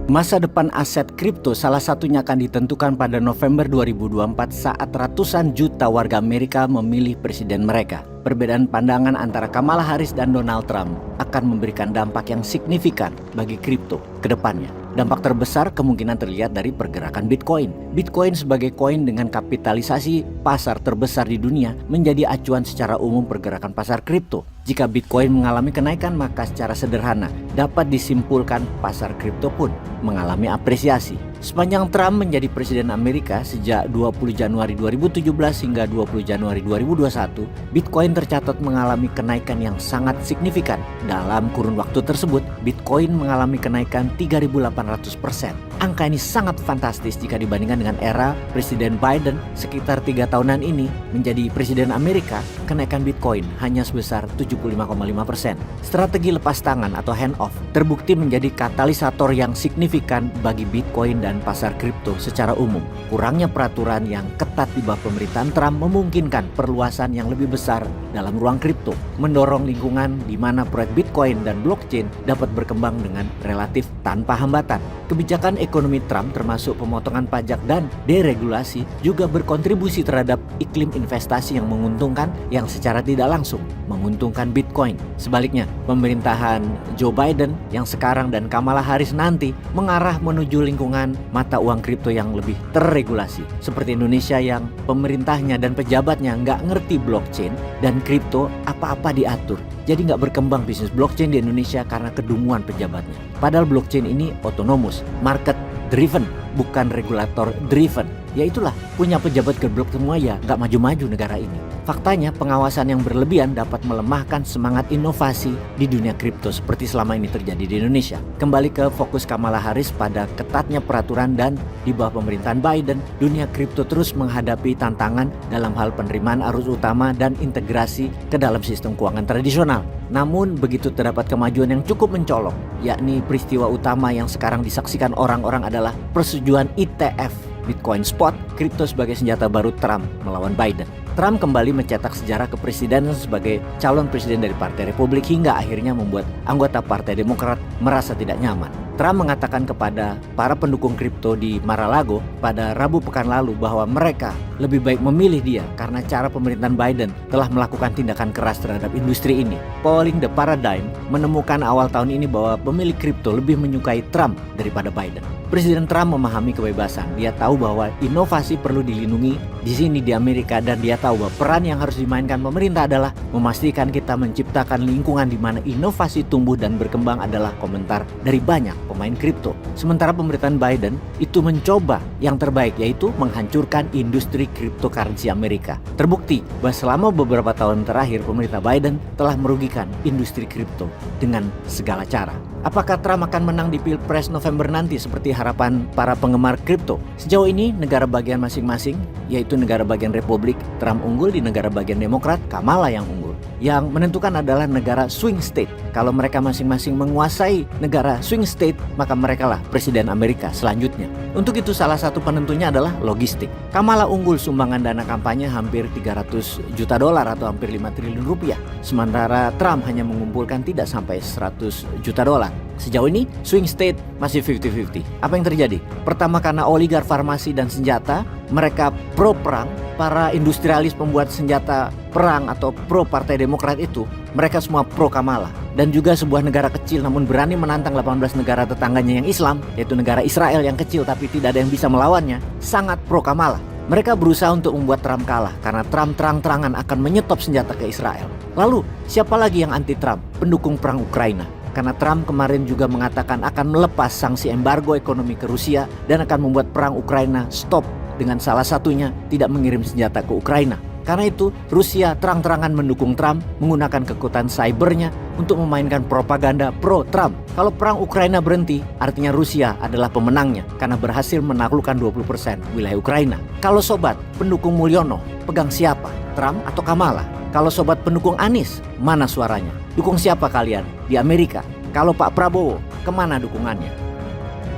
Masa depan aset kripto salah satunya akan ditentukan pada November 2024 saat ratusan juta warga Amerika memilih presiden mereka. Perbedaan pandangan antara Kamala Harris dan Donald Trump akan memberikan dampak yang signifikan bagi kripto ke depannya. Dampak terbesar kemungkinan terlihat dari pergerakan Bitcoin. Bitcoin sebagai koin dengan kapitalisasi pasar terbesar di dunia menjadi acuan secara umum pergerakan pasar kripto. Jika Bitcoin mengalami kenaikan, maka secara sederhana dapat disimpulkan pasar kripto pun mengalami apresiasi. Sepanjang Trump menjadi presiden Amerika sejak 20 Januari 2017 hingga 20 Januari 2021, Bitcoin tercatat mengalami kenaikan yang sangat signifikan. Dalam kurun waktu tersebut, Bitcoin mengalami kenaikan 3.800%. Angka ini sangat fantastis jika dibandingkan dengan era Presiden Biden sekitar 3 tahunan ini menjadi presiden Amerika, kenaikan Bitcoin hanya sebesar 75,5%. Strategi lepas tangan atau hand off terbukti menjadi katalisator yang signifikan bagi Bitcoin dan pasar kripto secara umum. Kurangnya peraturan yang ketat di bawah pemerintahan Trump memungkinkan perluasan yang lebih besar dalam ruang kripto, mendorong lingkungan di mana proyek Bitcoin dan blockchain dapat berkembang dengan relatif tanpa hambatan. Kebijakan ekonomi Trump termasuk pemotongan pajak dan deregulasi juga berkontribusi terhadap iklim investasi yang menguntungkan yang secara tidak langsung menguntungkan Bitcoin. Sebaliknya, pemerintahan Joe Biden yang sekarang dan Kamala Harris nanti mengarah menuju lingkungan mata uang kripto yang lebih terregulasi. Seperti Indonesia yang pemerintahnya dan pejabatnya nggak ngerti blockchain dan kripto, apa-apa diatur. Jadi nggak berkembang bisnis blockchain di Indonesia karena kedunguan pejabatnya. Padahal blockchain ini otonomus, market driven, bukan regulator driven. Ya itulah, punya pejabat geblok semua ya nggak maju-maju negara ini. Faktanya pengawasan yang berlebihan dapat melemahkan semangat inovasi di dunia kripto seperti selama ini terjadi di Indonesia. Kembali ke fokus Kamala Harris pada ketatnya peraturan dan di bawah pemerintahan Biden, dunia kripto terus menghadapi tantangan dalam hal penerimaan arus utama dan integrasi ke dalam sistem keuangan tradisional. Namun begitu terdapat kemajuan yang cukup mencolok, yakni peristiwa utama yang sekarang disaksikan orang-orang adalah persetujuan ETF Bitcoin Spot, kripto sebagai senjata baru Trump melawan Biden. Trump kembali mencetak sejarah kepresidenan sebagai calon presiden dari Partai Republik hingga akhirnya membuat anggota Partai Demokrat merasa tidak nyaman. Trump mengatakan kepada para pendukung kripto di Mar-a-Lago pada Rabu pekan lalu bahwa mereka lebih baik memilih dia karena cara pemerintahan Biden telah melakukan tindakan keras terhadap industri ini. Polling The Paradigm menemukan awal tahun ini bahwa pemilik kripto lebih menyukai Trump daripada Biden. Presiden Trump memahami kebebasan. Dia tahu bahwa inovasi perlu dilindungi di sini di Amerika dan dia tahu bahwa peran yang harus dimainkan pemerintah adalah memastikan kita menciptakan lingkungan di mana inovasi tumbuh dan berkembang adalah komentar dari banyak pemain kripto. Sementara pemerintahan Biden itu mencoba yang terbaik, yaitu menghancurkan industri cryptocurrency Amerika. Terbukti bahwa selama beberapa tahun terakhir pemerintah Biden telah merugikan industri kripto dengan segala cara. Apakah Trump akan menang di Pilpres November nanti seperti harapan para penggemar kripto? Sejauh ini negara bagian masing-masing, yaitu negara bagian Republik, Trump unggul, di negara bagian Demokrat, Kamala yang unggul. Yang menentukan adalah negara swing state. Kalau mereka masing-masing menguasai negara swing state, maka merekalah presiden Amerika selanjutnya. Untuk itu salah satu penentunya adalah logistik. Kamala unggul sumbangan dana kampanye hampir 300 juta dolar atau hampir 5 triliun rupiah. Sementara Trump hanya mengumpulkan tidak sampai 100 juta dolar. Sejauh ini swing state masih 50-50. Apa yang terjadi? Pertama, karena oligar farmasi dan senjata, mereka pro perang. Para industrialis pembuat senjata perang atau pro Partai Demokrat itu, mereka semua pro Kamala. Dan juga sebuah negara kecil namun berani menantang 18 negara tetangganya yang Islam, yaitu negara Israel yang kecil tapi tidak ada yang bisa melawannya, sangat pro Kamala. Mereka berusaha untuk membuat Trump kalah karena Trump terang-terangan akan menyetop senjata ke Israel. Lalu siapa lagi yang anti Trump? Pendukung perang Ukraina. Karena Trump kemarin juga mengatakan akan melepas sanksi embargo ekonomi ke Rusia dan akan membuat perang Ukraina stop, dengan salah satunya tidak mengirim senjata ke Ukraina. Karena itu Rusia terang-terangan mendukung Trump menggunakan kekuatan cybernya untuk memainkan propaganda pro-Trump. Kalau perang Ukraina berhenti, artinya Rusia adalah pemenangnya karena berhasil menaklukkan 20% wilayah Ukraina. Kalau sobat pendukung Mulyono, pegang siapa? Trump atau Kamala? Kalau sobat pendukung Anies, mana suaranya? Dukung siapa kalian di Amerika? Kalau Pak Prabowo, kemana dukungannya?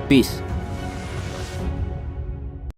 Peace.